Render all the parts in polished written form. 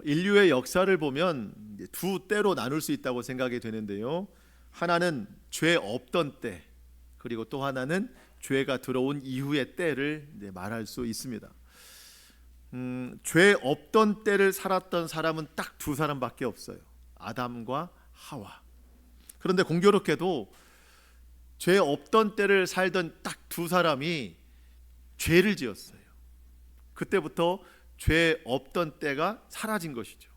인류의 역사를 보면 두 때로 나눌 수 있다고 생각이 되는데요. 하나는 죄 없던 때, 그리고 또 하나는 죄가 들어온 이후의 때를 말할 수 있습니다. 죄 없던 때를 살았던 사람은 딱 두 사람밖에 없어요. 아담과 하와. 그런데 공교롭게도 죄 없던 때를 살던 딱 두 사람이 죄를 지었어요. 그때부터 죄 없던 때가 사라진 것이죠.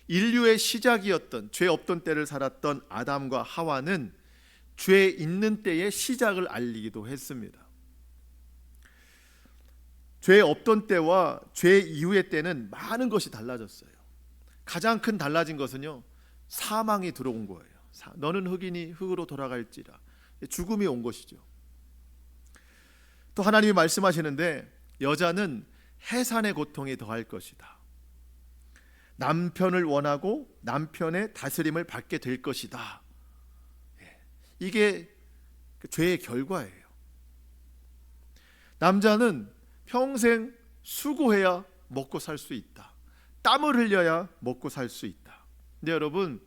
인류의 시작이었던 죄 없던 때를 살았던 아담과 하와는 죄 있는 때의 시작을 알리기도 했습니다. 죄 없던 때와 죄 이후의 때는 많은 것이 달라졌어요. 가장 큰 달라진 것은요, 사망이 들어온 거예요. 너는 흙이니 흙으로 돌아갈지라. 죽음이 온 것이죠. 또 하나님이 말씀하시는데 여자는 해산의 고통이 더할 것이다. 남편을 원하고 남편의 다스림을 받게 될 것이다. 이게 죄의 결과예요. 남자는 평생 수고해야 먹고 살 수 있다. 땀을 흘려야 먹고 살 수 있다. 근데 여러분,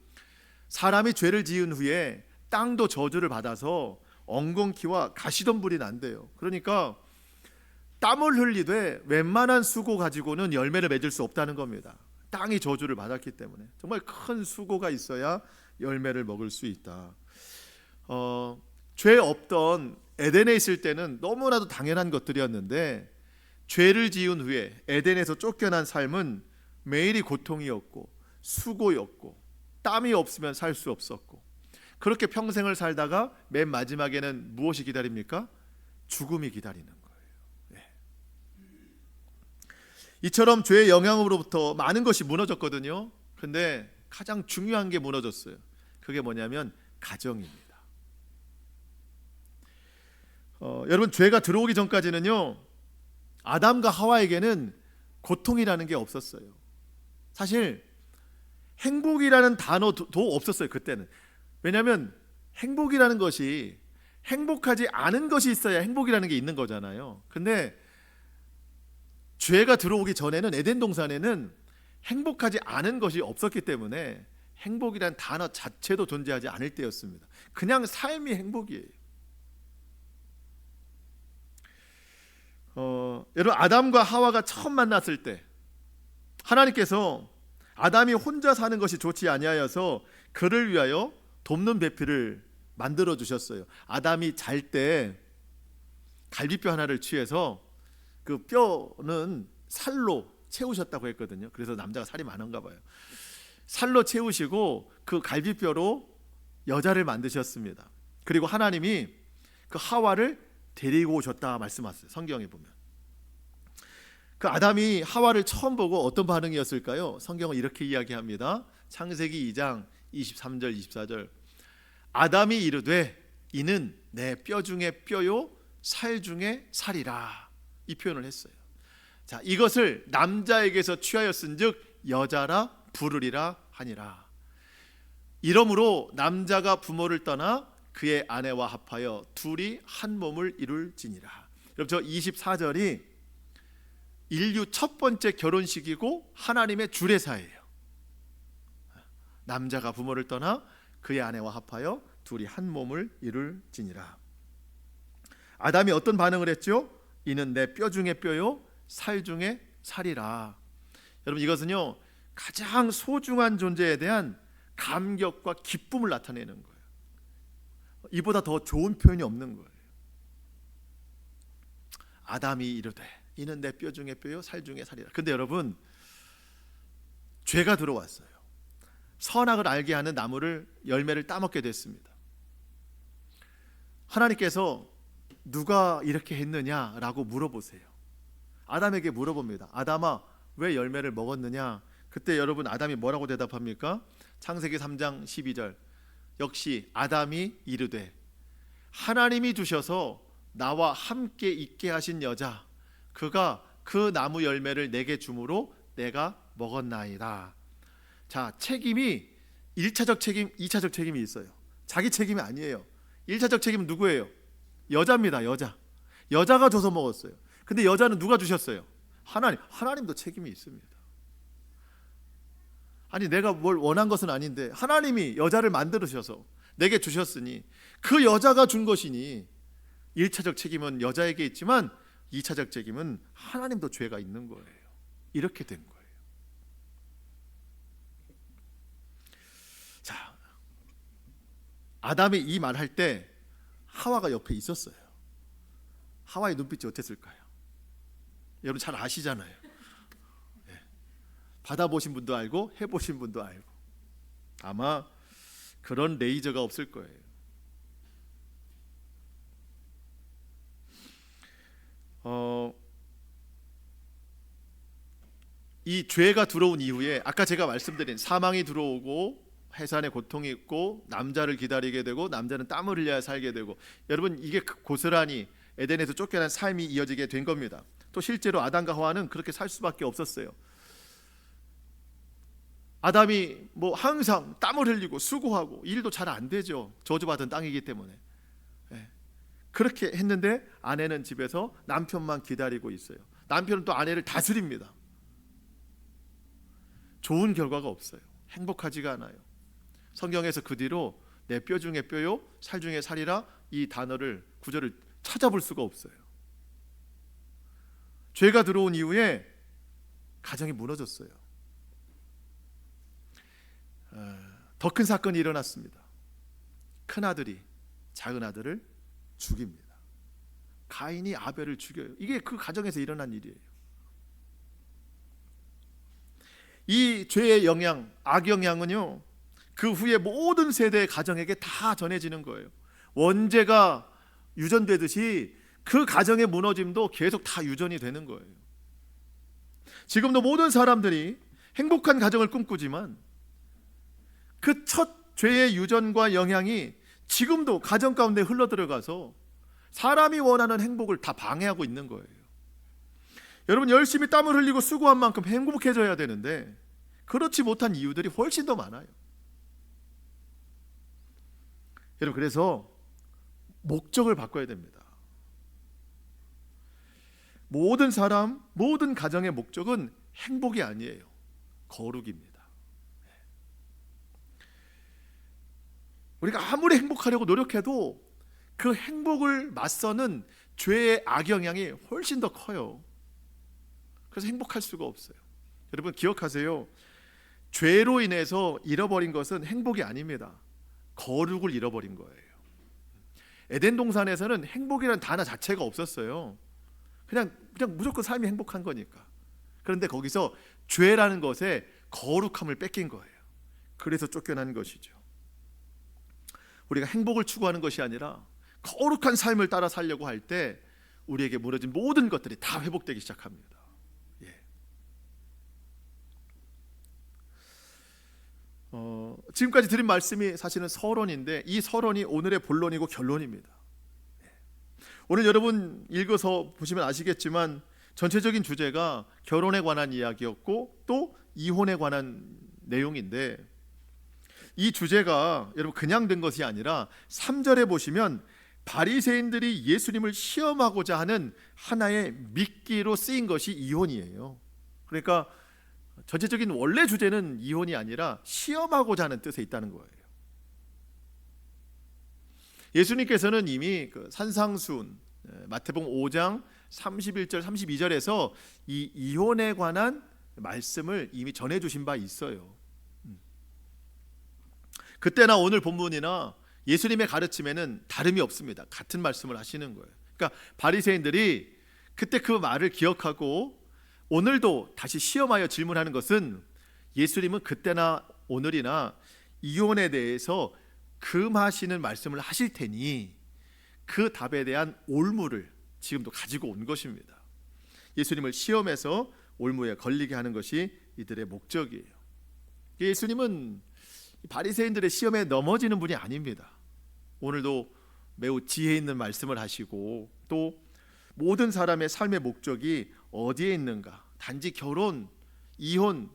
사람이 죄를 지은 후에 땅도 저주를 받아서 엉겅퀴와 가시덤불이 난대요. 그러니까 땀을 흘리되 웬만한 수고 가지고는 열매를 맺을 수 없다는 겁니다. 땅이 저주를 받았기 때문에 정말 큰 수고가 있어야 열매를 먹을 수 있다. 죄 없던 에덴에 있을 때는 너무나도 당연한 것들이었는데, 죄를 지은 후에 에덴에서 쫓겨난 삶은 매일이 고통이었고 수고였고 땀이 없으면 살 수 없었고, 그렇게 평생을 살다가 맨 마지막에는 무엇이 기다립니까? 죽음이 기다리는 거예요. 이처럼 죄의 영향으로부터 많은 것이 무너졌거든요. 근데 가장 중요한 게 무너졌어요. 그게 뭐냐면 가정입니다. 여러분, 죄가 들어오기 전까지는요, 아담과 하와에게는 고통이라는 게 없었어요. 사실 행복이라는 단어도 없었어요. 그때는. 왜냐하면 행복이라는 것이, 행복하지 않은 것이 있어야 행복이라는 게 있는 거잖아요. 근데 죄가 들어오기 전에는 에덴 동산에는 행복하지 않은 것이 없었기 때문에 행복이란 단어 자체도 존재하지 않을 때였습니다. 그냥 삶이 행복이에요. 여러분, 아담과 하와가 처음 만났을 때 하나님께서 아담이 혼자 사는 것이 좋지 아니하여서 그를 위하여 돕는 배필을 만들어 주셨어요. 아담이 잘 때 갈비뼈 하나를 취해서 그 뼈는 살로 채우셨다고 했거든요. 그래서 남자가 살이 많은가 봐요. 살로 채우시고 그 갈비뼈로 여자를 만드셨습니다. 그리고 하나님이 그 하와를 데리고 오셨다 말씀하세요. 성경에 보면 그 아담이 하와를 처음 보고 어떤 반응이었을까요? 성경은 이렇게 이야기합니다. 창세기 2장 23절 24절. 아담이 이르되 이는 내 뼈 중에 뼈요 살 중에 살이라. 이 표현을 했어요. 자, 이것을 남자에게서 취하였은즉 여자라 부르리라 하니라. 이러므로 남자가 부모를 떠나 그의 아내와 합하여 둘이 한 몸을 이룰지니라. 여러분, 저 24절이 인류 첫 번째 결혼식이고 하나님의 주례사예요. 남자가 부모를 떠나 그의 아내와 합하여 둘이 한 몸을 이룰지니라. 아담이 어떤 반응을 했죠? 이는 내 뼈 중에 뼈요 살 중에 살이라. 여러분, 이것은요 가장 소중한 존재에 대한 감격과 기쁨을 나타내는 거예요. 이보다 더 좋은 표현이 없는 거예요. 아담이 이르되 이는 내 뼈 중에 뼈요 살 중에 살이라. 근데 여러분, 죄가 들어왔어요. 선악을 알게 하는 나무를 열매를 따먹게 됐습니다. 하나님께서 누가 이렇게 했느냐라고 물어보세요. 아담에게 물어봅니다. 아담아, 왜 열매를 먹었느냐? 그때 여러분, 아담이 뭐라고 대답합니까? 창세기 3장 12절. 역시 아담이 이르되 하나님이 주셔서 나와 함께 있게 하신 여자, 그가 그 나무 열매를 내게 주므로 내가 먹었나이다. 자, 책임이 1차적 책임, 2차적 책임이 있어요. 자기 책임이 아니에요. 1차적 책임은 누구예요? 여자입니다. 여자가 줘서 먹었어요. 근데 여자는 누가 주셨어요? 하나님도 책임이 있습니다. 아니 내가 뭘 원한 것은 아닌데 하나님이 여자를 만들으셔서 내게 주셨으니 그 여자가 준 것이니 1차적 책임은 여자에게 있지만 2차적 책임은 하나님도 죄가 있는 거예요. 이렇게 된 거예요. 자, 아담이 이 말할 때 하와가 옆에 있었어요. 하와의 눈빛이 어땠을까요? 여러분 잘 아시잖아요. 네. 받아보신 분도 알고 해보신 분도 알고. 아마 그런 레이저가 없을 거예요. 이 죄가 들어온 이후에 아까 제가 말씀드린 사망이 들어오고 해산의 고통이 있고 남자를 기다리게 되고 남자는 땀을 흘려야 살게 되고, 여러분 이게 고스란히 에덴에서 쫓겨난 삶이 이어지게 된 겁니다. 또 실제로 아담과 하와는 그렇게 살 수밖에 없었어요. 아담이 뭐 항상 땀을 흘리고 수고하고 일도 잘 안 되죠. 저주받은 땅이기 때문에. 그렇게 했는데 아내는 집에서 남편만 기다리고 있어요. 남편은 또 아내를 다스립니다. 좋은 결과가 없어요. 행복하지가 않아요. 성경에서 그 뒤로 내 뼈 중에 뼈요 살 중에 살이라 이 단어를 구절을 찾아볼 수가 없어요. 죄가 들어온 이후에 가정이 무너졌어요. 더 큰 사건이 일어났습니다. 큰 아들이 작은 아들을 죽입니다. 가인이 아벨을 죽여요. 이게 그 가정에서 일어난 일이에요. 이 죄의 영향, 악영향은요, 그 후에 모든 세대의 가정에게 다 전해지는 거예요. 원죄가 유전되듯이 그 가정의 무너짐도 계속 다 유전이 되는 거예요. 지금도 모든 사람들이 행복한 가정을 꿈꾸지만 그 첫 죄의 유전과 영향이 지금도 가정 가운데 흘러들어가서 사람이 원하는 행복을 다 방해하고 있는 거예요. 여러분 열심히 땀을 흘리고 수고한 만큼 행복해져야 되는데 그렇지 못한 이유들이 훨씬 더 많아요. 여러분 그래서 목적을 바꿔야 됩니다. 모든 사람, 모든 가정의 목적은 행복이 아니에요. 거룩입니다. 우리가 아무리 행복하려고 노력해도 그 행복을 맞서는 죄의 악영향이 훨씬 더 커요. 그래서 행복할 수가 없어요. 여러분 기억하세요. 죄로 인해서 잃어버린 것은 행복이 아닙니다. 거룩을 잃어버린 거예요. 에덴 동산에서는 행복이라는 단어 자체가 없었어요. 그냥 무조건 삶이 행복한 거니까. 그런데 거기서 죄라는 것에 거룩함을 뺏긴 거예요. 그래서 쫓겨난 것이죠. 우리가 행복을 추구하는 것이 아니라 거룩한 삶을 따라 살려고 할 때 우리에게 무너진 모든 것들이 다 회복되기 시작합니다. 지금까지 드린 말씀이 사실은 서론인데 이 서론이 오늘의 본론이고 결론입니다. 오늘 여러분 읽어서 보시면 아시겠지만 전체적인 주제가 결혼에 관한 이야기였고 또 이혼에 관한 내용인데, 이 주제가 여러분 그냥 된 것이 아니라 3절에 보시면 바리새인들이 예수님을 시험하고자 하는 하나의 미끼로 쓰인 것이 이혼이에요. 그러니까 전체적인 원래 주제는 이혼이 아니라 시험하고자 하는 뜻에 있다는 거예요. 예수님께서는 이미 그 산상수훈 마태복음 5장 31절 32절에서 이 이혼에 관한 말씀을 이미 전해주신 바 있어요. 그때나 오늘 본문이나 예수님의 가르침에는 다름이 없습니다. 같은 말씀을 하시는 거예요. 그러니까 바리새인들이 그때 그 말을 기억하고 오늘도 다시 시험하여 질문하는 것은 예수님은 그때나 오늘이나 이혼에 대해서 금하시는 말씀을 하실 테니 그 답에 대한 올무를 지금도 가지고 온 것입니다. 예수님을 시험해서 올무에 걸리게 하는 것이 이들의 목적이에요. 예수님은 바리새인들의 시험에 넘어지는 분이 아닙니다. 오늘도 매우 지혜 있는 말씀을 하시고 또 모든 사람의 삶의 목적이 어디에 있는가, 단지 결혼, 이혼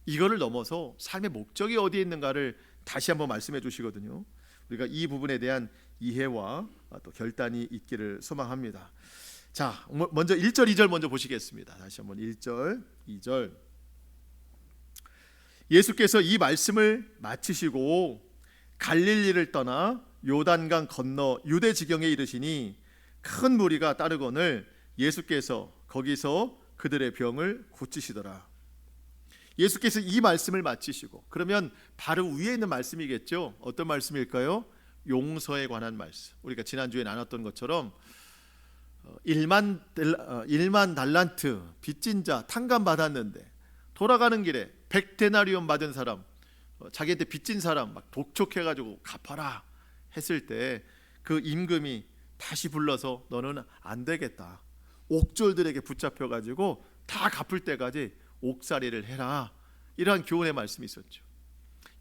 이거를 넘어서 삶의 목적이 어디에 있는가를 다시 한번 말씀해 주시거든요. 우리가 이 부분에 대한 이해와 또 결단이 있기를 소망합니다. 자, 먼저 1절 2절 먼저 보시겠습니다. 다시 한번 1절 2절. 예수께서 이 말씀을 마치시고 갈릴리를 떠나 요단강 건너 유대 지경에 이르시니 큰 무리가 따르거늘 예수께서 거기서 그들의 병을 고치시더라. 예수께서 이 말씀을 마치시고, 그러면 바로 위에 있는 말씀이겠죠. 어떤 말씀일까요? 용서에 관한 말씀. 우리가 지난주에 나눴던 것처럼 1만 달란트 빚진 자 탕감 받았는데 돌아가는 길에 100데나리온 받은 사람, 자기한테 빚진 사람 막 독촉해가지고 갚아라 했을 때 그 임금이 다시 불러서 너는 안 되겠다, 옥졸들에게 붙잡혀가지고 다 갚을 때까지 옥살이를 해라, 이러한 교훈의 말씀이 있었죠.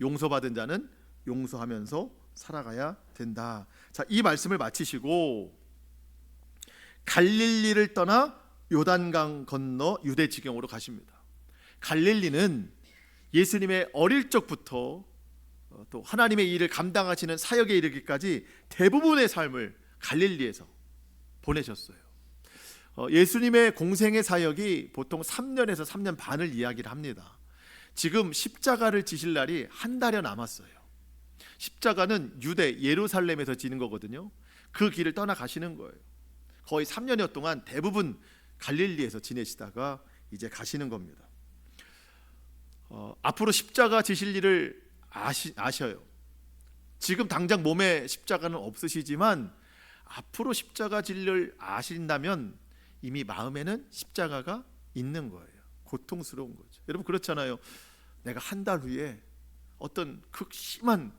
용서받은 자는 용서하면서 살아가야 된다. 자, 이 말씀을 마치시고 갈릴리를 떠나 요단강 건너 유대 지경으로 가십니다. 갈릴리는 예수님의 어릴 적부터 또 하나님의 일을 감당하시는 사역에 이르기까지 대부분의 삶을 갈릴리에서 보내셨어요. 예수님의 공생의 사역이 보통 3년에서 3년 반을 이야기를 합니다. 지금 십자가를 지실 날이 한 달여 남았어요. 십자가는 유대 예루살렘에서 지는 거거든요. 그 길을 떠나가시는 거예요. 거의 3년여 동안 대부분 갈릴리에서 지내시다가 이제 가시는 겁니다. 앞으로 십자가 지실 일을 아셔요. 지금 당장 몸에 십자가는 없으시지만 앞으로 십자가 질 일 아신다면 이미 마음에는 십자가가 있는 거예요. 고통스러운 거죠. 여러분 그렇잖아요. 내가 한 달 후에 어떤 극심한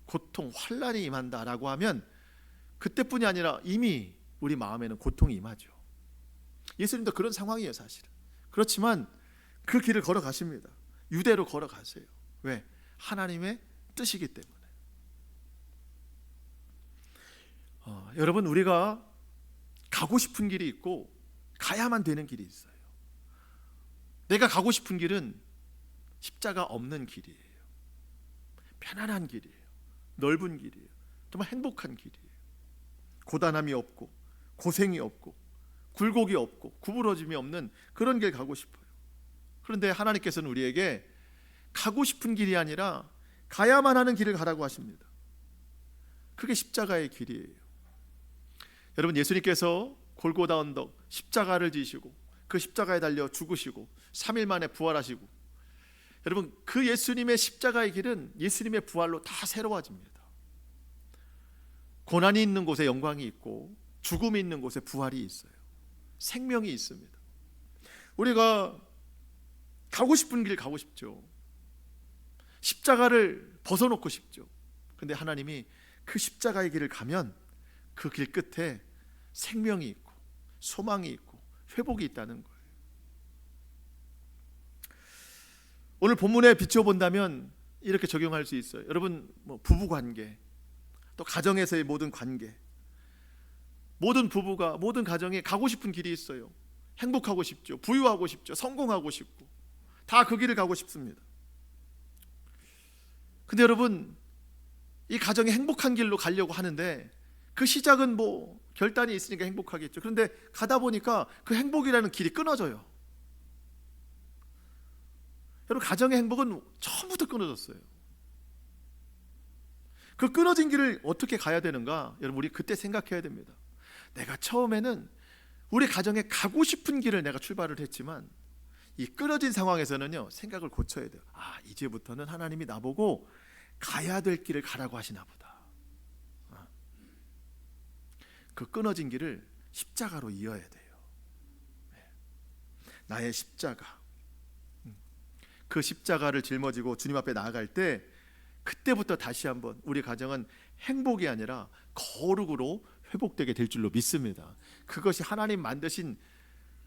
고통, 환난이 임한다라고 하면 그때뿐이 아니라 이미 우리 마음에는 고통이 임하죠. 예수님도 그런 상황이에요, 사실은. 그렇지만 그 길을 걸어가십니다. 유대로 걸어가세요. 왜? 하나님의 뜻이기 때문에. 여러분, 우리가 가고 싶은 길이 있고 가야만 되는 길이 있어요. 내가 가고 싶은 길은 십자가 없는 길이에요. 편안한 길이에요. 넓은 길이에요. 정말 행복한 길이에요. 고단함이 없고 고생이 없고 굴곡이 없고 구부러짐이 없는 그런 길 가고 싶어요. 그런데 하나님께서는 우리에게 가고 싶은 길이 아니라 가야만 하는 길을 가라고 하십니다. 그게 십자가의 길이에요. 여러분, 예수님께서 골고다 언덕 십자가를 지시고 그 십자가에 달려 죽으시고 3일 만에 부활하시고, 여러분 그 예수님의 십자가의 길은 예수님의 부활로 다 새로워집니다. 고난이 있는 곳에 영광이 있고 죽음이 있는 곳에 부활이 있어요. 생명이 있습니다. 우리가 가고 싶은 길 가고 싶죠. 십자가를 벗어놓고 싶죠. 근데 하나님이 그 십자가의 길을 가면 그 길 끝에 생명이 있고 소망이 있고 회복이 있다는 거예요. 오늘 본문에 비춰본다면 이렇게 적용할 수 있어요. 여러분, 부부관계, 또 가정에서의 모든 관계, 모든 부부가, 모든 가정에 가고 싶은 길이 있어요. 행복하고 싶죠. 부유하고 싶죠. 성공하고 싶고 다 그 길을 가고 싶습니다. 근데 여러분, 이 가정이 행복한 길로 가려고 하는데 그 시작은 결단이 있으니까 행복하겠죠. 그런데 가다 보니까 그 행복이라는 길이 끊어져요. 여러분, 가정의 행복은 처음부터 끊어졌어요. 그 끊어진 길을 어떻게 가야 되는가? 여러분, 우리 그때 생각해야 됩니다. 내가 처음에는 우리 가정에 가고 싶은 길을 내가 출발을 했지만 이 끊어진 상황에서는요, 생각을 고쳐야 돼요. 이제부터는 하나님이 나보고 가야 될 길을 가라고 하시나 보다. 그 끊어진 길을 십자가로 이어야 돼요. 나의 십자가, 그 십자가를 짊어지고 주님 앞에 나아갈 때 그때부터 다시 한번 우리 가정은 행복이 아니라 거룩으로 회복되게 될 줄로 믿습니다. 그것이 하나님 만드신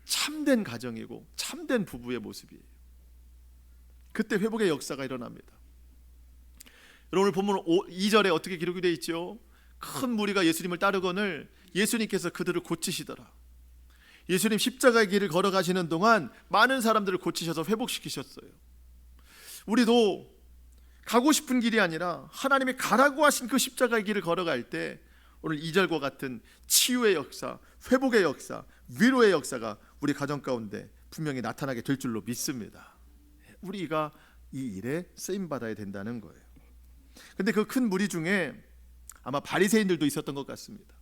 참된 가정이고 참된 부부의 모습이에요. 그때 회복의 역사가 일어납니다. 여러분, 오늘 본문 2절에 어떻게 기록이 되어 있죠? 큰 무리가 예수님을 따르거늘 예수님께서 그들을 고치시더라. 예수님 십자가의 길을 걸어가시는 동안 많은 사람들을 고치셔서 회복시키셨어요. 우리도 가고 싶은 길이 아니라 하나님이 가라고 하신 그 십자가의 길을 걸어갈 때 오늘 2절과 같은 치유의 역사, 회복의 역사, 위로의 역사가 우리 가정 가운데 분명히 나타나게 될 줄로 믿습니다. 우리가 이 일에 쓰임 받아야 된다는 거예요. 근데 그 큰 무리 중에 아마 바리새인들도 있었던 것 같습니다.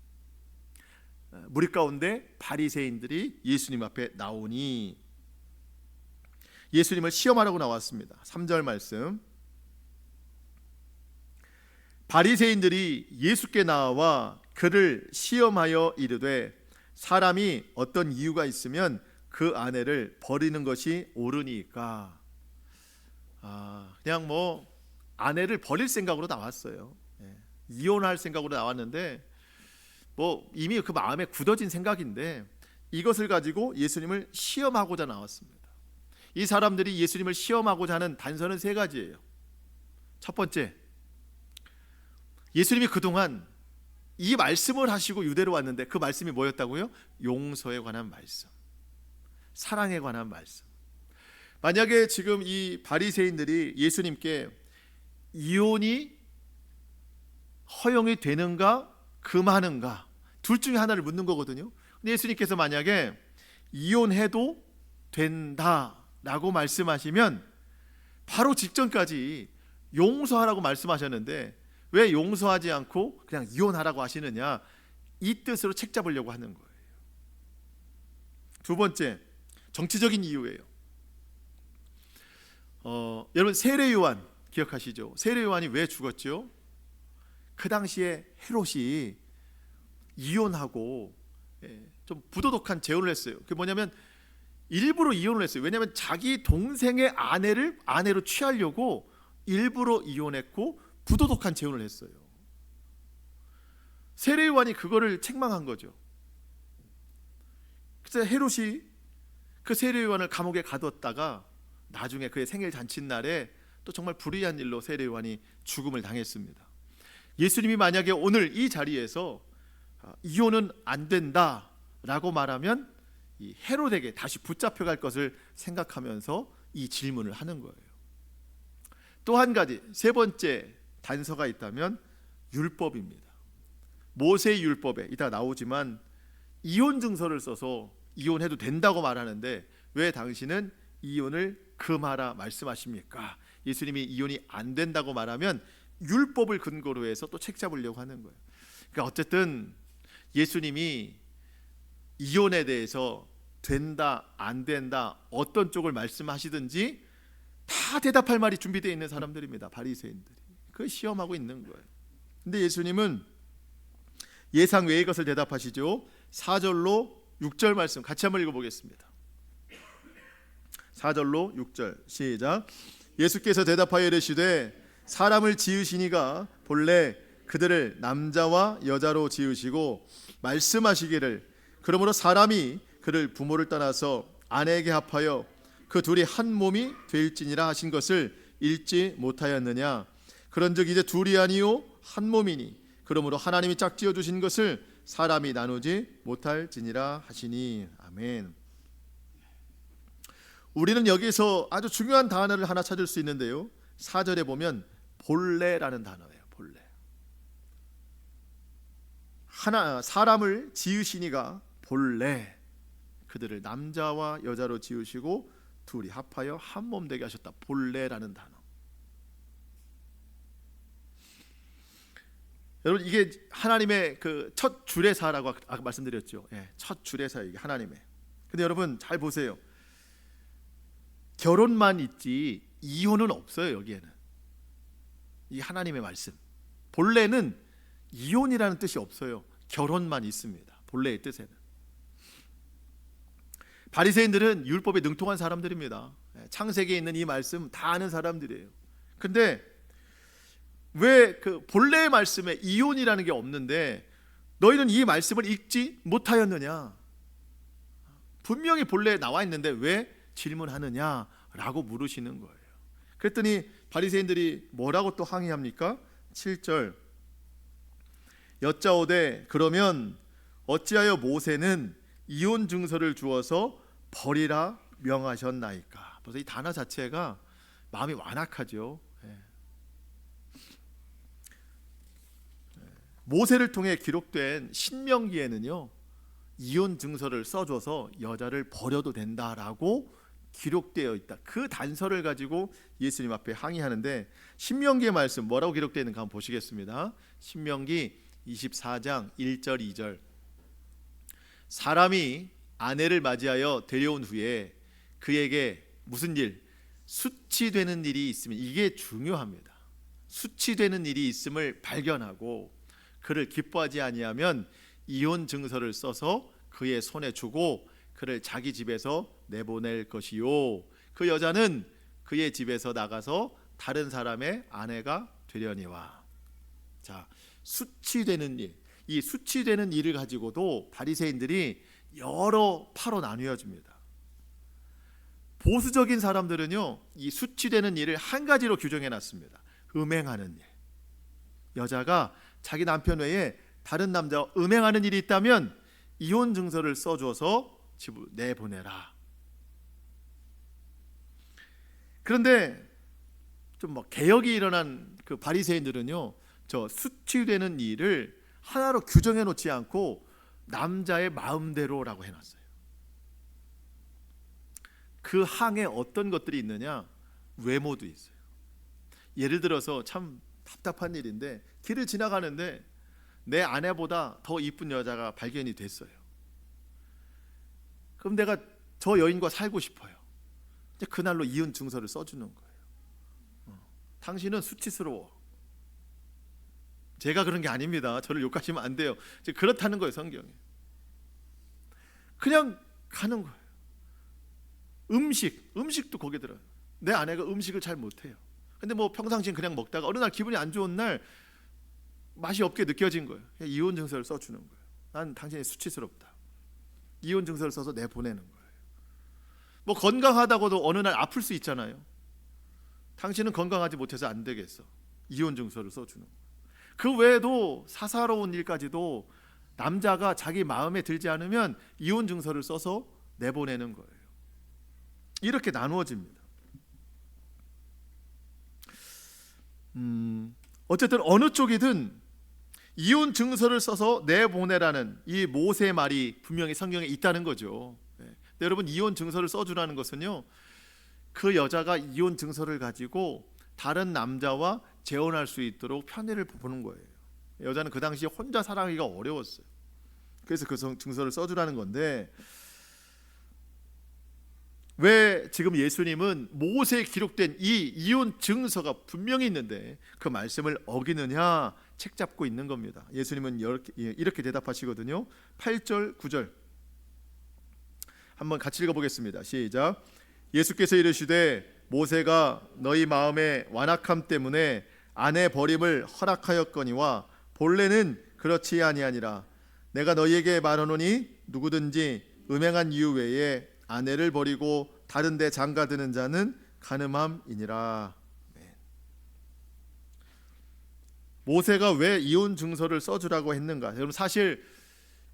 무리 가운데 바리새인들이 예수님 앞에 나오니 예수님을 시험하라고 나왔습니다. 3절 말씀. 바리새인들이 예수께 나와 그를 시험하여 이르되 사람이 어떤 이유가 있으면 그 아내를 버리는 것이 옳으니까. 그냥 뭐 아내를 버릴 생각으로 나왔어요. 이혼할 생각으로 나왔는데 뭐 이미 그 마음에 굳어진 생각인데 이것을 가지고 예수님을 시험하고자 나왔습니다. 이 사람들이 예수님을 시험하고자 하는 단서는 세 가지예요. 첫 번째, 예수님이 그동안 이 말씀을 하시고 유대로 왔는데 그 말씀이 뭐였다고요? 용서에 관한 말씀, 사랑에 관한 말씀. 만약에 지금 이 바리새인들이 예수님께 이혼이 허용이 되는가 금하는가 둘 중에 하나를 묻는 거거든요. 근데 예수님께서 만약에 이혼해도 된다라고 말씀하시면 바로 직전까지 용서하라고 말씀하셨는데 왜 용서하지 않고 그냥 이혼하라고 하시느냐, 이 뜻으로 책 잡으려고 하는 거예요. 두 번째, 정치적인 이유예요. 여러분 세례 요한 기억하시죠? 세례 요한이 왜 죽었죠? 그 당시에 헤롯이 이혼하고 좀 부도덕한 재혼을 했어요. 그게 뭐냐면 일부러 이혼을 했어요. 왜냐하면 자기 동생의 아내로 취하려고 일부러 이혼했고 부도덕한 재혼을 했어요. 세례 요한이 그거를 책망한 거죠. 그래서 헤롯이 그 세례 요한을 감옥에 가뒀다가 나중에 그의 생일 잔칫날에 또 정말 불의한 일로 세례 요한이 죽음을 당했습니다. 예수님이 만약에 오늘 이 자리에서 이혼은 안 된다라고 말하면 이 헤롯에게 다시 붙잡혀갈 것을 생각하면서 이 질문을 하는 거예요. 또 한 가지, 세 번째 단서가 있다면 율법입니다. 모세의 율법에 이따 나오지만 이혼 증서를 써서 이혼해도 된다고 말하는데 왜 당신은 이혼을 금하라 말씀하십니까? 예수님이 이혼이 안 된다고 말하면 율법을 근거로 해서 또 책 잡으려고 하는 거예요. 그러니까 어쨌든 예수님이 이혼에 대해서 된다 안 된다 어떤 쪽을 말씀하시든지 다 대답할 말이 준비되어 있는 사람들입니다. 바리새인들이 그 시험하고 있는 거예요. 근데 예수님은 예상 외의 것을 대답하시죠. 4절로 6절 말씀 같이 한번 읽어보겠습니다. 4절로 6절 시작. 예수께서 대답하여 이르시되 사람을 지으시니가 본래 그들을 남자와 여자로 지으시고 말씀하시기를 그러므로 사람이 그를 부모를 떠나서 아내에게 합하여 그 둘이 한 몸이 될지니라 하신 것을 읽지 못하였느냐. 그런즉 이제 둘이 아니요 한 몸이니 그러므로 하나님이 짝지어 주신 것을 사람이 나누지 못할지니라 하시니. 아멘. 우리는 여기서 아주 중요한 단어를 하나 찾을 수 있는데요. 4절에 보면 본래라는 단어예요. 본래. 사람을 지으시니가 본래 그들을 남자와 여자로 지으시고 둘이 합하여 한 몸 되게 하셨다. 본래라는 단어. 여러분 이게 하나님의 그 첫 주례사라고 아까 말씀드렸죠. 첫 주례사 이게 하나님의. 근데 여러분 잘 보세요. 결혼만 있지 이혼은 없어요. 여기에는 이 하나님의 말씀 본래는 이혼이라는 뜻이 없어요. 결혼만 있습니다. 본래의 뜻에는. 바리새인들은 율법에 능통한 사람들입니다. 창세기에 있는 이 말씀 다 아는 사람들이에요. 근데 왜 그 본래의 말씀에 이혼이라는 게 없는데 너희는 이 말씀을 읽지 못하였느냐? 분명히 본래에 나와 있는데 왜 질문하느냐라고 물으시는 거예요. 그랬더니 바리새인들이 뭐라고 또 항의합니까? 7절 여짜오되 그러면 어찌하여 모세는 이혼 증서를 주어서 버리라 명하셨나이까. 벌써 이 단어 자체가 마음이 완악하죠. 모세를 통해 기록된 신명기에는요 이혼 증서를 써줘서 여자를 버려도 된다라고 기록되어 있다. 그 단서를 가지고 예수님 앞에 항의하는데, 신명기의 말씀 뭐라고 기록되어 있는가 한번 보시겠습니다. 신명기 24장 1절 2절. 사람이 아내를 맞이하여 데려온 후에 그에게 무슨 일? 수치되는 일이 있으면, 이게 중요합니다. 수치되는 일이 있음을 발견하고 그를 기뻐하지 아니하면 이혼 증서를 써서 그의 손에 주고 그를 자기 집에서 내보낼 것이요, 그 여자는 그의 집에서 나가서 다른 사람의 아내가 되려니와. 자, 수치되는 일, 이 수치되는 일을 가지고도 바리새인들이 여러 파로 나뉘어집니다. 보수적인 사람들은요, 이 수치되는 일을 한 가지로 규정해 놨습니다. 음행하는 일. 여자가 자기 남편 외에 다른 남자와 음행하는 일이 있다면 이혼 증서를 써줘서 집을 내보내라. 그런데 좀 뭐 개혁이 일어난 그 바리새인들은요, 저 수치되는 일을 하나로 규정해 놓지 않고 남자의 마음대로라고 해놨어요. 그 항에 어떤 것들이 있느냐? 외모도 있어요. 예를 들어서 참 답답한 일인데, 길을 지나가는데 내 아내보다 더 이쁜 여자가 발견이 됐어요. 그럼 내가 저 여인과 살고 싶어요. 이제 그날로 이혼 증서를 써주는 거예요. 당신은 수치스러워. 제가 그런 게 아닙니다. 저를 욕하시면 안 돼요. 그렇다는 거예요, 성경에. 그냥 가는 거예요. 음식도 거기에 들어요. 내 아내가 음식을 잘 못해요. 근데 뭐 평상시엔 그냥 먹다가 어느 날 기분이 안 좋은 날 맛이 없게 느껴진 거예요. 이혼 증서를 써주는 거예요. 난 당신이 수치스럽다. 이혼 증서를 써서 내보내는 거예요. 뭐 건강하다고도 어느 날 아플 수 있잖아요. 당신은 건강하지 못해서 안 되겠어. 이혼 증서를 써주는 거예요. 그 외에도 사사로운 일까지도 남자가 자기 마음에 들지 않으면 이혼 증서를 써서 내보내는 거예요. 이렇게 나누어집니다. 어쨌든 어느 쪽이든 이혼 증서를 써서 내보내라는 이 모세의 말이 분명히 성경에 있다는 거죠. 여러분, 이혼 증서를 써주라는 것은요, 그 여자가 이혼 증서를 가지고 다른 남자와 재혼할 수 있도록 편의를 보는 거예요. 여자는 그 당시에 혼자 살아가기가 어려웠어요. 그래서 그 증서를 써주라는 건데, 왜 지금 예수님은 모세에 기록된 이 이혼 증서가 분명히 있는데 그 말씀을 어기느냐 책 잡고 있는 겁니다. 예수님은 이렇게 대답하시거든요. 8절 9절 한번 같이 읽어보겠습니다. 시작. 예수께서 이르시되 모세가 너희 마음의 완악함 때문에 아내 버림을 허락하였거니와 본래는 그렇지 아니하니라. 내가 너희에게 말하노니 누구든지 음행한 이유 외에 아내를 버리고 다른 데 장가드는 자는 간음함이니라. 모세가 왜 이혼 증서를 써주라고 했는가? 여러분, 사실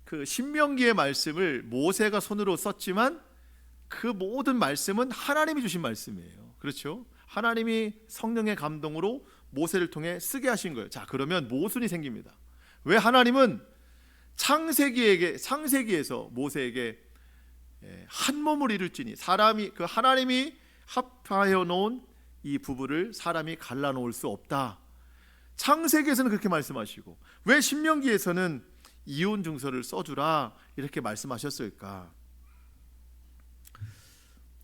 그 신명기의 말씀을 모세가 손으로 썼지만 그 모든 말씀은 하나님이 주신 말씀이에요. 그렇죠? 하나님이 성령의 감동으로 모세를 통해 쓰게 하신 거예요. 자, 그러면 모순이 생깁니다. 왜 하나님은 창세기에서 모세에게 한 몸을 이룰지니 그 하나님이 합하여 놓은 이 부부를 사람이 갈라놓을 수 없다. 창세기에서는 그렇게 말씀하시고 왜 신명기에서는 이혼 증서를 써주라 이렇게 말씀하셨을까?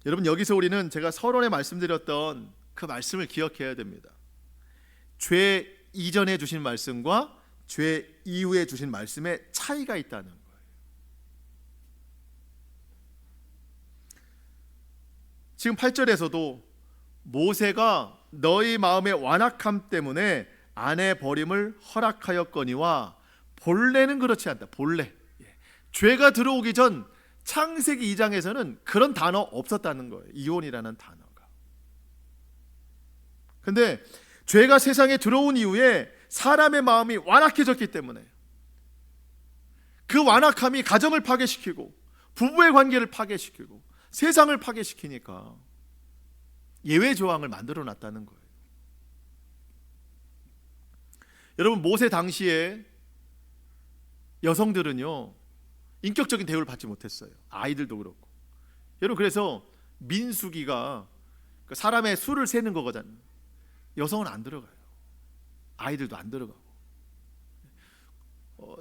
여러분, 여기서 우리는 제가 서론에 말씀드렸던 그 말씀을 기억해야 됩니다. 죄 이전에 주신 말씀과 죄 이후에 주신 말씀에 차이가 있다는 거예요. 지금 8절에서도 모세가 너희 마음의 완악함 때문에 아내 버림을 허락하였거니와 본래는 그렇지 않다. 본래 죄가 들어오기 전 창세기 2장에서는 그런 단어 없었다는 거예요. 이혼이라는 단어가. 근데 죄가 세상에 들어온 이후에 사람의 마음이 완악해졌기 때문에 그 완악함이 가정을 파괴시키고 부부의 관계를 파괴시키고 세상을 파괴시키니까 예외 조항을 만들어 놨다는 거예요. 여러분, 모세 당시에 여성들은요 인격적인 대우를 받지 못했어요. 아이들도 그렇고. 여러분, 그래서 민수기가 그 사람의 수를 세는 거거든요. 여성은 안 들어가요. 아이들도 안 들어가고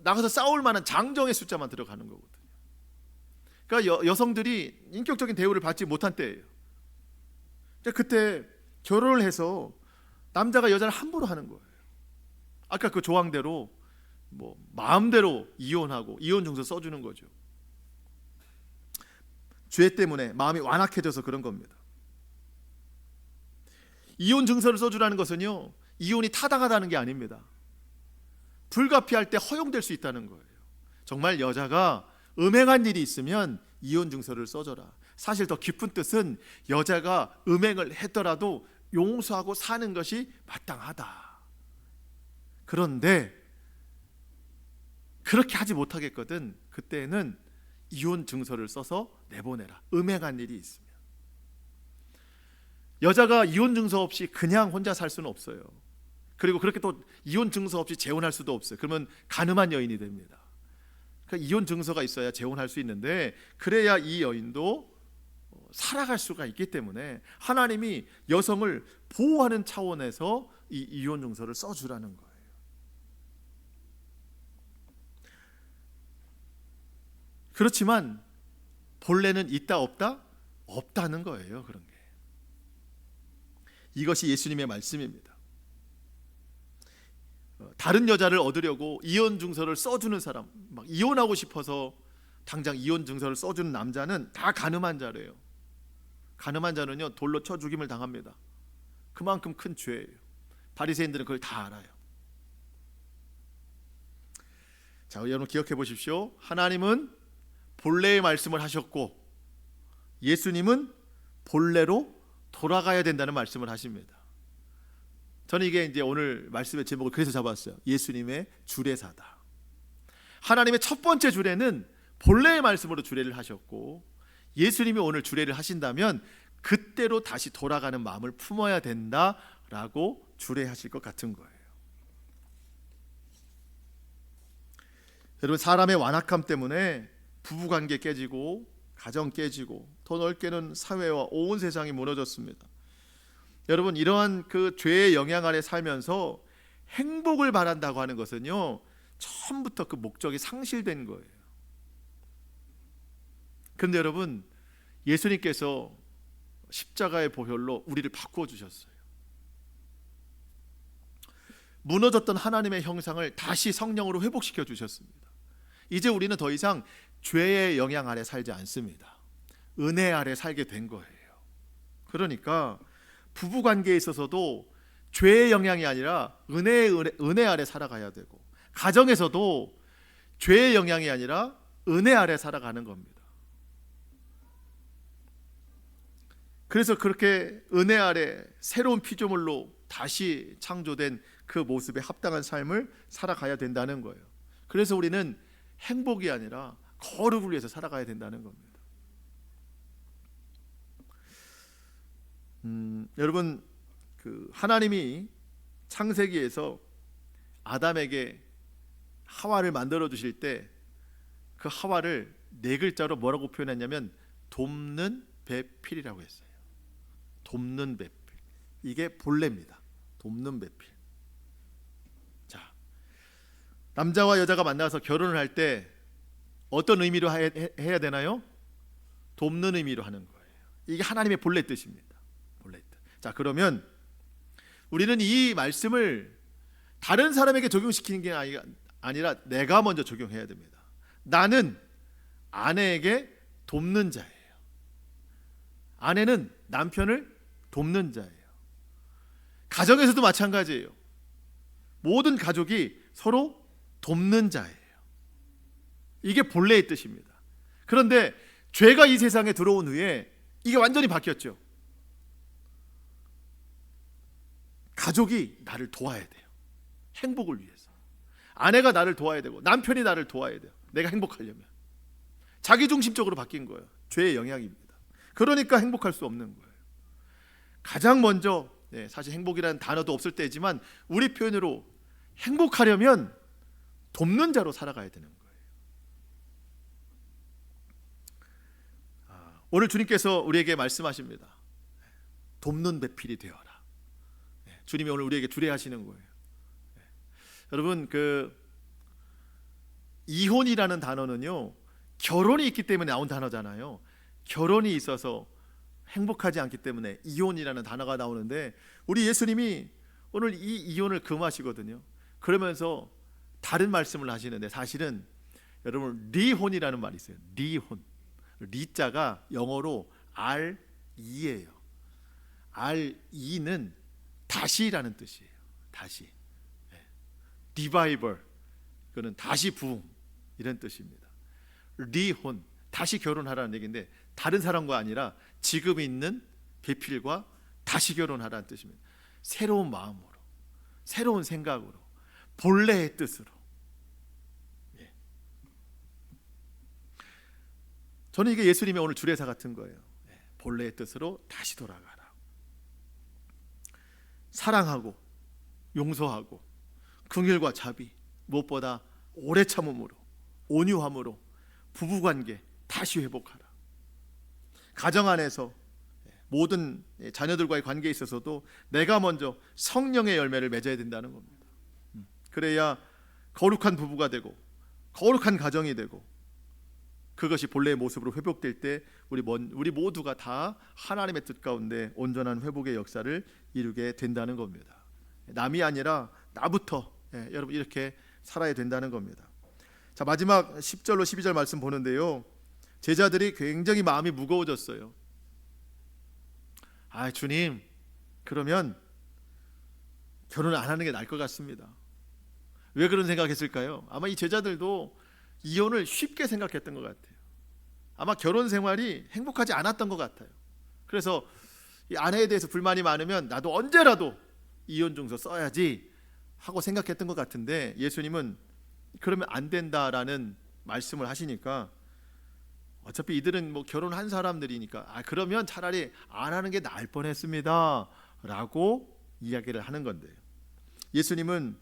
나가서 싸울 만한 장정의 숫자만 들어가는 거거든요. 그러니까 여성들이 인격적인 대우를 받지 못한 때예요. 그때 결혼을 해서 남자가 여자를 함부로 하는 거예요. 아까 그 조항대로 뭐 마음대로 이혼하고 이혼 증서 써주는 거죠. 죄 때문에 마음이 완악해져서 그런 겁니다. 이혼 증서를 써주라는 것은요, 이혼이 타당하다는 게 아닙니다. 불가피할 때 허용될 수 있다는 거예요. 정말 여자가 음행한 일이 있으면 이혼 증서를 써줘라. 사실 더 깊은 뜻은 여자가 음행을 했더라도 용서하고 사는 것이 마땅하다. 그런데 그렇게 하지 못하겠거든. 그때는 이혼 증서를 써서 내보내라. 음행한 일이 있으면. 여자가 이혼 증서 없이 그냥 혼자 살 수는 없어요. 그리고 그렇게 또 이혼 증서 없이 재혼할 수도 없어요. 그러면 간음한 여인이 됩니다. 그러니까 이혼 증서가 있어야 재혼할 수 있는데, 그래야 이 여인도 살아갈 수가 있기 때문에 하나님이 여성을 보호하는 차원에서 이 이혼 증서를 써주라는 거예요. 그렇지만 본래는 있다 없다? 없다는 거예요. 그런 게. 이것이 예수님의 말씀입니다. 다른 여자를 얻으려고 이혼 증서를 써주는 사람, 막 이혼하고 싶어서 당장 이혼 증서를 써주는 남자는 다 간음한 자래요. 간음한 자는요, 돌로 쳐 죽임을 당합니다. 그만큼 큰 죄예요. 바리새인들은 그걸 다 알아요. 자, 여러분 기억해 보십시오. 하나님은 본래의 말씀을 하셨고 예수님은 본래로 돌아가야 된다는 말씀을 하십니다. 저는 이게 이제 오늘 말씀의 제목을 그래서 잡았어요. 예수님의 주례사다. 하나님의 첫 번째 주례는 본래의 말씀으로 주례를 하셨고, 예수님이 오늘 주례를 하신다면 그때로 다시 돌아가는 마음을 품어야 된다라고 주례하실 것 같은 거예요. 여러분, 사람의 완악함 때문에 부부관계 깨지고 가정 깨지고 더 넓게는 사회와 온 세상이 무너졌습니다. 여러분, 이러한 그 죄의 영향 아래 살면서 행복을 바란다고 하는 것은요, 처음부터 그 목적이 상실된 거예요. 그런데 여러분, 예수님께서 십자가의 보혈로 우리를 바꾸어 주셨어요. 무너졌던 하나님의 형상을 다시 성령으로 회복시켜 주셨습니다. 이제 우리는 더 이상 죄의 영향 아래 살지 않습니다. 은혜 아래 살게 된 거예요. 그러니까 부부관계에 있어서도 죄의 영향이 아니라 은혜 아래 살아가야 되고, 가정에서도 죄의 영향이 아니라 은혜 아래 살아가는 겁니다. 그래서 그렇게 은혜 아래 새로운 피조물로 다시 창조된 그 모습에 합당한 삶을 살아가야 된다는 거예요. 그래서 우리는 행복이 아니라 거룩을 위해서 살아가야 된다는 겁니다. 여러분, 그 하나님이 창세기에서 아담에게 하와를 만들어 주실 때 그 하와를 네 글자로 뭐라고 표현했냐면 돕는 배필이라고 했어요. 돕는 배필. 이게 본래입니다. 돕는 배필. 자, 남자와 여자가 만나서 결혼을 할 때 어떤 의미로 해야 되나요? 돕는 의미로 하는 거예요. 이게 하나님의 본래 뜻입니다. 본래 뜻. 자, 그러면 우리는 이 말씀을 다른 사람에게 적용시키는 게 아니라 내가 먼저 적용해야 됩니다. 나는 아내에게 돕는 자예요. 아내는 남편을 돕는 자예요. 가정에서도 마찬가지예요. 모든 가족이 서로 돕는 자예요. 이게 본래의 뜻입니다. 그런데 죄가 이 세상에 들어온 후에 이게 완전히 바뀌었죠. 가족이 나를 도와야 돼요. 행복을 위해서. 아내가 나를 도와야 되고 남편이 나를 도와야 돼요. 내가 행복하려면. 자기중심적으로 바뀐 거예요. 죄의 영향입니다. 그러니까 행복할 수 없는 거예요. 가장 먼저, 사실 행복이라는 단어도 없을 때지만 우리 표현으로 행복하려면 돕는 자로 살아가야 되는 거예요. 오늘 주님께서 우리에게 말씀하십니다. 돕는 배필이 되어라. 주님이 오늘 우리에게 주례하시는 거예요. 여러분, 이혼이라는 단어는요, 결혼이 있기 때문에 나온 단어잖아요. 결혼이 있어서 행복하지 않기 때문에 이혼이라는 단어가 나오는데, 우리 예수님이 오늘 이 이혼을 금하시거든요. 그러면서 다른 말씀을 하시는데, 사실은 여러분, 리혼이라는 말이 있어요. 리혼. 리자가 영어로 RE예요. RE는 다시라는 뜻이에요. 다시. 리바이벌, 그거는 다시 부흥, 이런 뜻입니다. 리혼, 다시 결혼하라는 얘기인데, 다른 사람과 아니라 지금 있는 배필과 다시 결혼하라는 뜻입니다. 새로운 마음으로, 새로운 생각으로, 본래의 뜻으로. 저는 이게 예수님의 오늘 주례사 같은 거예요. 본래의 뜻으로 다시 돌아가라. 사랑하고 용서하고 긍휼과 자비, 무엇보다 오래 참음으로, 온유함으로 부부관계 다시 회복하라. 가정 안에서 모든 자녀들과의 관계에 있어서도 내가 먼저 성령의 열매를 맺어야 된다는 겁니다. 그래야 거룩한 부부가 되고 거룩한 가정이 되고, 그것이 본래의 모습으로 회복될 때 우리 모두가 다 하나님의 뜻 가운데 온전한 회복의 역사를 이루게 된다는 겁니다. 남이 아니라 나부터 여러분 이렇게 살아야 된다는 겁니다. 자, 마지막 10절로 12절 말씀 보는데요, 제자들이 굉장히 마음이 무거워졌어요. 주님, 그러면 결혼을 안 하는 게 나을 것 같습니다. 왜 그런 생각했을까요? 아마 이 제자들도 이혼을 쉽게 생각했던 것 같아요. 아마 결혼 생활이 행복하지 않았던 것 같아요. 그래서 이 아내에 대해서 불만이 많으면 나도 언제라도 이혼 증서 써야지 하고 생각했던 것 같은데, 예수님은 그러면 안 된다라는 말씀을 하시니까, 어차피 이들은 뭐 결혼한 사람들이니까 그러면 차라리 안 하는 게 나을 뻔했습니다 라고 이야기를 하는 건데요, 예수님은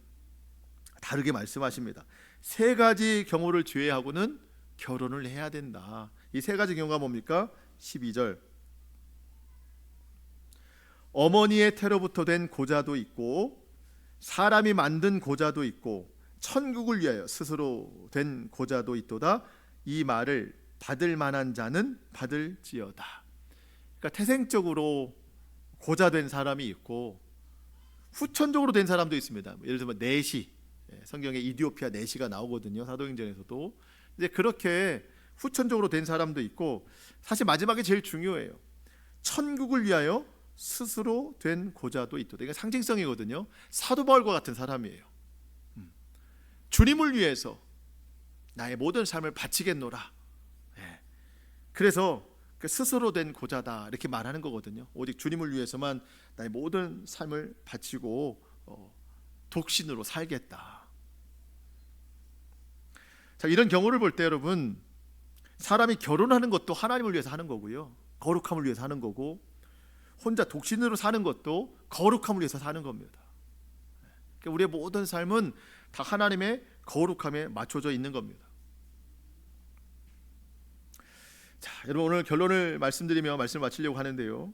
다르게 말씀하십니다. 세 가지 경우를 제외하고는 결혼을 해야 된다. 이 세 가지 경우가 뭡니까? 12절, 어머니의 태로부터 된 고자도 있고 사람이 만든 고자도 있고 천국을 위하여 스스로 된 고자도 있도다. 이 말을 받을 만한 자는 받을지어다. 그러니까 태생적으로 고자된 사람이 있고 후천적으로 된 사람도 있습니다. 예를 들면 내시, 성경에 이디오피아 내시가 나오거든요, 사도행전에서도. 이제 그렇게 후천적으로 된 사람도 있고, 사실 마지막에 제일 중요해요. 천국을 위하여 스스로 된 고자도 있도다. 이게 상징성이거든요. 사도 바울과 같은 사람이에요. 주님을 위해서 나의 모든 삶을 바치겠노라. 그래서 스스로 된 고자다 이렇게 말하는 거거든요. 오직 주님을 위해서만 나의 모든 삶을 바치고 독신으로 살겠다. 자, 이런 경우를 볼 때 여러분, 사람이 결혼하는 것도 하나님을 위해서 하는 거고요, 거룩함을 위해서 하는 거고, 혼자 독신으로 사는 것도 거룩함을 위해서 사는 겁니다. 그러니까 우리의 모든 삶은 다 하나님의 거룩함에 맞춰져 있는 겁니다. 자, 여러분, 오늘 결론을 말씀드리며 말씀을 마치려고 하는데요,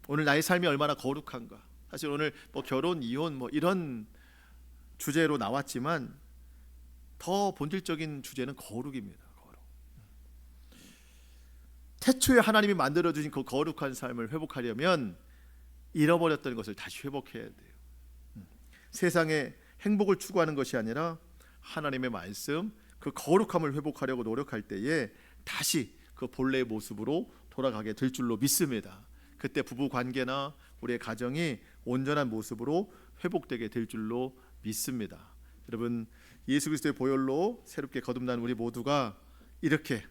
오늘 나의 삶이 얼마나 거룩한가. 사실 오늘 뭐 결혼, 이혼 뭐 이런 주제로 나왔지만 더 본질적인 주제는 거룩입니다. 거룩. 태초에 하나님이 만들어주신 그 거룩한 삶을 회복하려면 잃어버렸던 것을 다시 회복해야 돼요. 세상의 행복을 추구하는 것이 아니라 하나님의 말씀, 그 거룩함을 회복하려고 노력할 때에 다시 그 본래의 모습으로 돌아가게 될 줄로 믿습니다. 그때 부부 관계나 우리의 가정이 온전한 모습으로 회복되게 될 줄로 믿습니다. 여러분, 예수 그리스도의 보혈로 새롭게 거듭난 우리 모두가 이렇게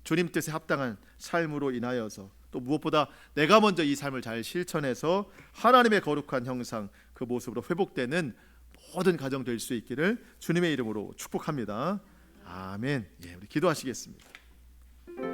주님 뜻에 합당한 삶으로 인하여서, 또 무엇보다 내가 먼저 이 삶을 잘 실천해서 하나님의 거룩한 형상, 그 모습으로 회복되는 모든 가정 될 수 있기를 주님의 이름으로 축복합니다. 아멘. 우리 기도하시겠습니다.